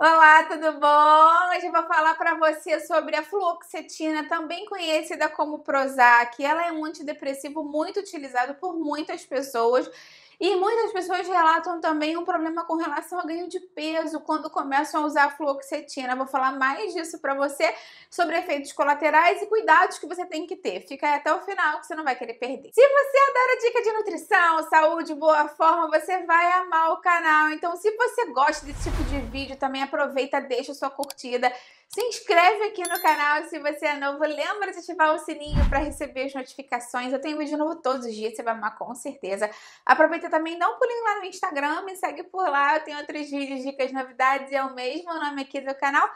Olá, tudo bom? Hoje eu vou falar para você sobre a fluoxetina, também conhecida como Prozac. Ela é um antidepressivo muito utilizado por muitas pessoas e muitas pessoas relatam também um problema com relação ao ganho de peso quando começam a usar a fluoxetina. Eu vou falar mais disso para você, sobre efeitos colaterais e cuidados que você tem que ter. Fica aí até o final que você não vai querer perder. Se você adora dica de nutrição, saúde, boa forma, você vai amar o canal. Então, se você gosta desse tipo de vídeo, também aproveita, deixa sua curtida, se inscreve aqui no canal se você é novo, lembra de ativar o sininho para receber as notificações. Eu tenho vídeo novo todos os dias, você vai amar com certeza. Aproveita também, dá um pulinho lá no Instagram, me segue por lá, eu tenho outros vídeos, dicas, novidades, é o mesmo nome aqui do canal,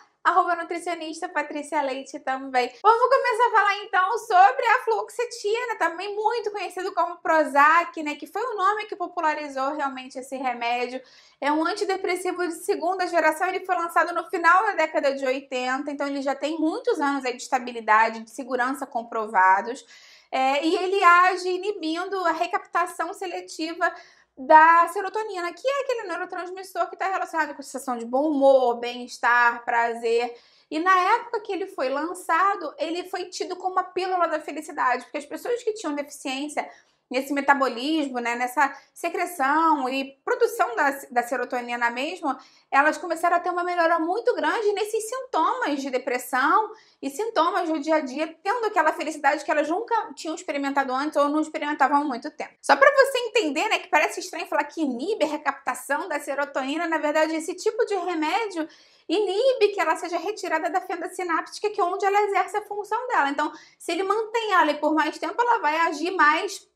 @nutricionista Patrícia Leite também. Vamos começar a falar então sobre a fluoxetina, também muito conhecido como Prozac, né, que foi o nome que popularizou realmente esse remédio. É um antidepressivo de segunda geração, ele foi lançado no final da década de 80, então ele já tem muitos anos aí de estabilidade, de segurança comprovados. E ele age inibindo a recaptação seletiva da serotonina, que é aquele neurotransmissor que está relacionado com a sensação de bom humor, bem-estar, prazer. E na época que ele foi lançado, ele foi tido como a pílula da felicidade, porque as pessoas que tinham deficiência nesse metabolismo, né, nessa secreção e produção da serotonina mesmo, elas começaram a ter uma melhora muito grande nesses sintomas de depressão e sintomas do dia a dia, tendo aquela felicidade que elas nunca tinham experimentado antes ou não experimentavam há muito tempo. Só para você entender, né, que parece estranho falar que inibe a recaptação da serotonina, na verdade esse tipo de remédio inibe que ela seja retirada da fenda sináptica, que é onde ela exerce a função dela. Então, se ele mantém ela por mais tempo, ela vai agir mais,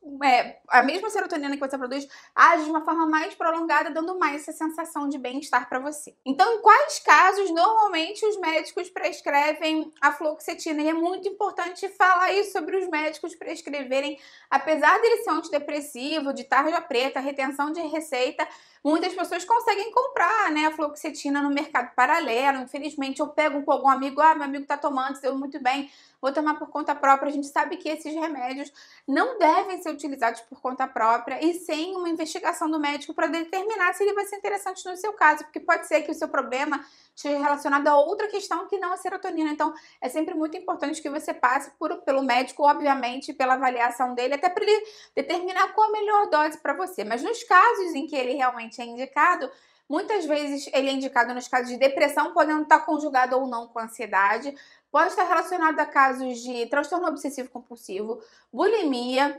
a mesma serotonina que você produz, age de uma forma mais prolongada, dando mais essa sensação de bem-estar para você. Então, em quais casos, normalmente, os médicos prescrevem a fluoxetina? E é muito importante falar isso sobre os médicos prescreverem, apesar dele ser um antidepressivo, de tarja preta, retenção de receita, muitas pessoas conseguem comprar, né, a fluoxetina no mercado paralelo. Infelizmente, eu pego com algum amigo, meu amigo tá tomando, deu muito bem, vou tomar por conta própria. A gente sabe que esses remédios não devem ser utilizados por conta própria e sem uma investigação do médico para determinar se ele vai ser interessante no seu caso, porque pode ser que o seu problema esteja relacionado a outra questão que não a serotonina. Então, é sempre muito importante que você passe pelo médico, obviamente, pela avaliação dele, até para ele determinar qual a melhor dose para você. Mas nos casos em que ele realmente é indicado, muitas vezes ele é indicado nos casos de depressão, podendo estar conjugado ou não com ansiedade, pode estar relacionado a casos de transtorno obsessivo compulsivo, bulimia,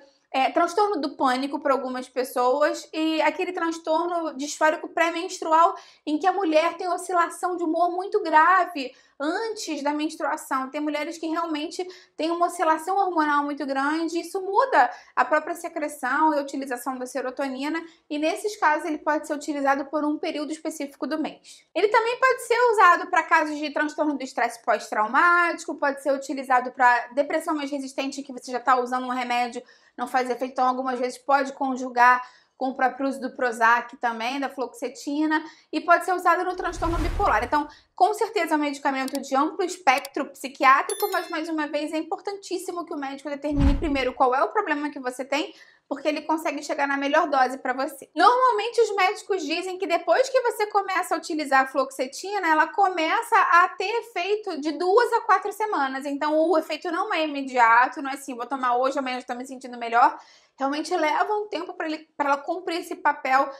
transtorno do pânico para algumas pessoas e aquele transtorno disfórico pré-menstrual em que a mulher tem oscilação de humor muito grave antes da menstruação. Tem mulheres que realmente têm uma oscilação hormonal muito grande, isso muda a própria secreção e a utilização da serotonina, e nesses casos ele pode ser utilizado por um período específico do mês. Ele também pode ser usado para casos de transtorno do estresse pós-traumático, pode ser utilizado para depressão mais resistente, que você já está usando um remédio, não faz efeito, então algumas vezes pode conjugar com o próprio uso do Prozac também, da fluoxetina, e pode ser usado no transtorno bipolar. Então, com certeza é um medicamento de amplo espectro psiquiátrico, mas mais uma vez é importantíssimo que o médico determine primeiro qual é o problema que você tem, porque ele consegue chegar na melhor dose para você. Normalmente os médicos dizem que depois que você começa a utilizar a fluoxetina, ela começa a ter efeito de 2 a 4 semanas. Então o efeito não é imediato, não é assim, vou tomar hoje, amanhã estou me sentindo melhor. Realmente leva um tempo para ela cumprir esse papel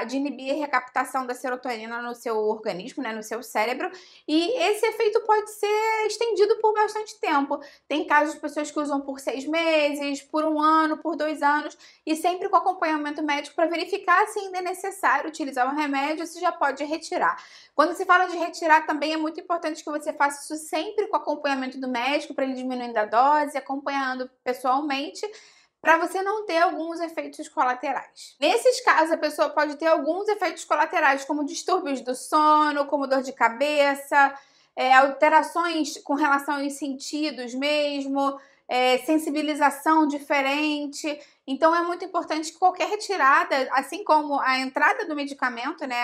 de inibir a recaptação da serotonina no seu organismo, né, no seu cérebro, e esse efeito pode ser estendido por bastante tempo. Tem casos de pessoas que usam por 6 meses, por 1 ano, por 2 anos, e sempre com acompanhamento médico para verificar se ainda é necessário utilizar o remédio ou se já pode retirar. Quando se fala de retirar, também é muito importante que você faça isso sempre com acompanhamento do médico, para ele diminuindo a dose, acompanhando pessoalmente, para você não ter alguns efeitos colaterais. Nesses casos, a pessoa pode ter alguns efeitos colaterais, como distúrbios do sono, como dor de cabeça, alterações com relação aos sentidos mesmo, sensibilização diferente. Então, é muito importante que qualquer retirada, assim como a entrada do medicamento, né,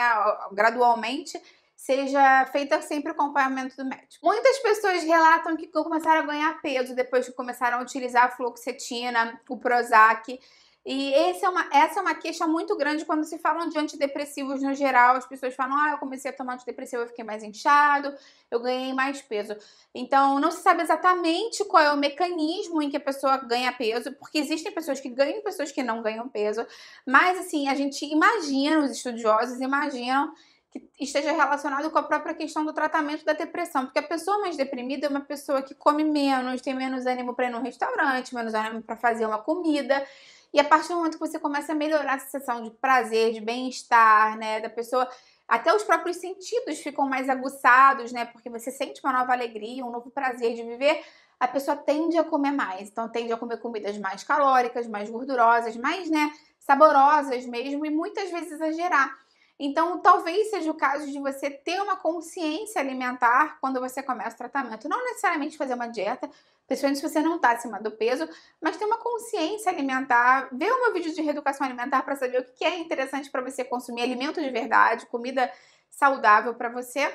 gradualmente, seja feita sempre com acompanhamento do médico. Muitas pessoas relatam que começaram a ganhar peso depois que começaram a utilizar a fluoxetina, o Prozac. E essa é uma queixa muito grande quando se falam de antidepressivos no geral. As pessoas falam, eu comecei a tomar antidepressivo, eu fiquei mais inchado, eu ganhei mais peso. Então, não se sabe exatamente qual é o mecanismo em que a pessoa ganha peso, porque existem pessoas que ganham e pessoas que não ganham peso. Mas, assim, a gente imagina, os estudiosos imaginam que esteja relacionado com a própria questão do tratamento da depressão, porque a pessoa mais deprimida é uma pessoa que come menos, tem menos ânimo para ir num restaurante, menos ânimo para fazer uma comida. E a partir do momento que você começa a melhorar a sensação de prazer, de bem-estar, né, da pessoa, até os próprios sentidos ficam mais aguçados, né, porque você sente uma nova alegria, um novo prazer de viver, a pessoa tende a comer mais. Então, tende a comer comidas mais calóricas, mais gordurosas, mais, né, saborosas mesmo, e muitas vezes exagerar. Então, talvez seja o caso de você ter uma consciência alimentar quando você começa o tratamento. Não necessariamente fazer uma dieta, principalmente se você não está acima do peso, mas ter uma consciência alimentar, ver o meu vídeo de reeducação alimentar para saber o que é interessante para você consumir, alimento de verdade, comida saudável para você.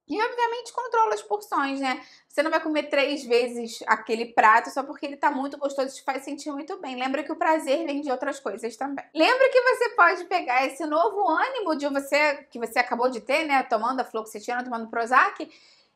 E, obviamente, controla as porções, né? Você não vai comer 3 vezes aquele prato só porque ele tá muito gostoso e te faz sentir muito bem. Lembra que o prazer vem de outras coisas também. Lembra que você pode pegar esse novo ânimo que você acabou de ter, né? Tomando a fluoxetina, tomando Prozac,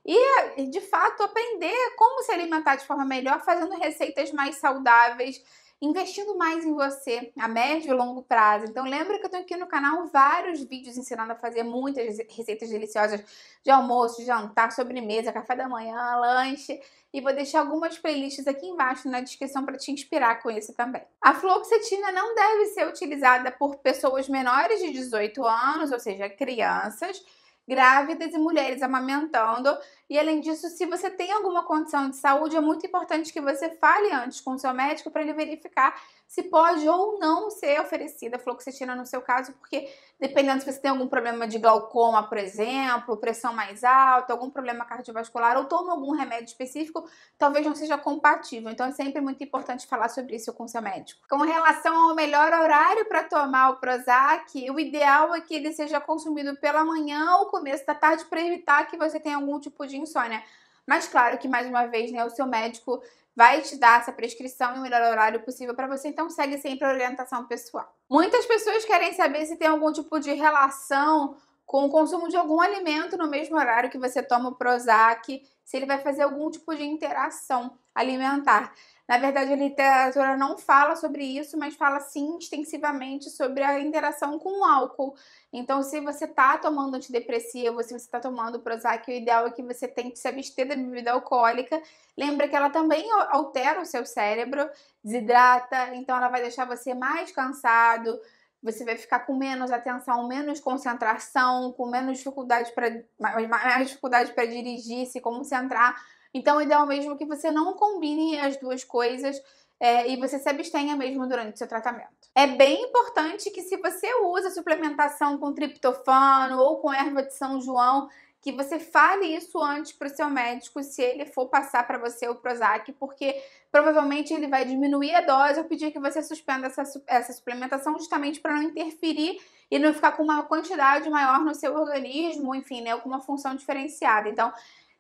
e, de fato, aprender como se alimentar de forma melhor, fazendo receitas mais saudáveis, investindo mais em você a médio e longo prazo. Então, lembra que eu tenho aqui no canal vários vídeos ensinando a fazer muitas receitas deliciosas de almoço, de jantar, sobremesa, café da manhã, lanche. E vou deixar algumas playlists aqui embaixo na descrição para te inspirar com isso também. A fluoxetina não deve ser utilizada por pessoas menores de 18 anos, ou seja, crianças, grávidas e mulheres amamentando. E além disso, se você tem alguma condição de saúde, é muito importante que você fale antes com o seu médico para ele verificar se pode ou não ser oferecida fluoxetina no seu caso, porque dependendo se você tem algum problema de glaucoma, por exemplo, pressão mais alta, algum problema cardiovascular ou toma algum remédio específico, talvez não seja compatível. Então é sempre muito importante falar sobre isso com o seu médico. Com relação ao melhor horário para tomar o Prozac, o ideal é que ele seja consumido pela manhã ou começo da tarde para evitar que você tenha algum tipo de insônia. Mas claro que, mais uma vez, né, o seu médico vai te dar essa prescrição e o melhor horário possível para você, então segue sempre a orientação pessoal. Muitas pessoas querem saber se tem algum tipo de relação com o consumo de algum alimento no mesmo horário que você toma o Prozac, se ele vai fazer algum tipo de interação alimentar. Na verdade, a literatura não fala sobre isso, mas fala sim extensivamente sobre a interação com o álcool. Então, se você está tomando antidepressivo, se você está tomando Prozac, o ideal é que você tente se abster da bebida alcoólica. Lembra que ela também altera o seu cérebro, desidrata, então ela vai deixar você mais cansado, você vai ficar com menos atenção, menos concentração, com menos dificuldade mais dificuldade para dirigir, se concentrar. Então, o ideal mesmo é que você não combine as duas coisas e você se abstenha mesmo durante o seu tratamento. É bem importante que, se você usa suplementação com triptofano ou com erva de São João, que você fale isso antes para o seu médico, se ele for passar para você o Prozac, porque provavelmente ele vai diminuir a dose ou pedir que você suspenda essa suplementação justamente para não interferir e não ficar com uma quantidade maior no seu organismo, enfim, né, com uma função diferenciada. Então,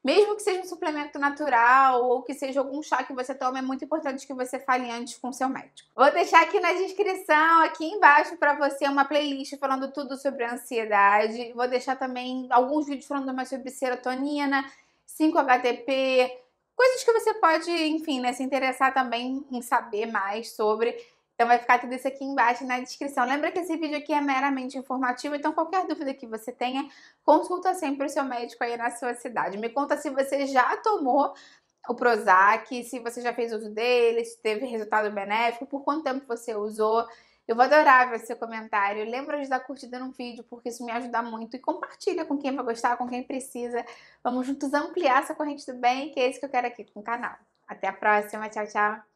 mesmo que seja um suplemento natural ou que seja algum chá que você tome, é muito importante que você fale antes com o seu médico. Vou deixar aqui na descrição, aqui embaixo, para você uma playlist falando tudo sobre ansiedade. Vou deixar também alguns vídeos falando mais sobre serotonina, 5-HTP, coisas que você pode, enfim, né, se interessar também em saber mais sobre. Então vai ficar tudo isso aqui embaixo na descrição. Lembra que esse vídeo aqui é meramente informativo, então qualquer dúvida que você tenha, consulta sempre o seu médico aí na sua cidade. Me conta se você já tomou o Prozac, se você já fez uso dele, se teve resultado benéfico, por quanto tempo você usou. Eu vou adorar ver seu comentário. Lembra de dar curtida no vídeo, porque isso me ajuda muito. E compartilha com quem vai gostar, com quem precisa. Vamos juntos ampliar essa corrente do bem, que é isso que eu quero aqui com o canal. Até a próxima. Tchau, tchau.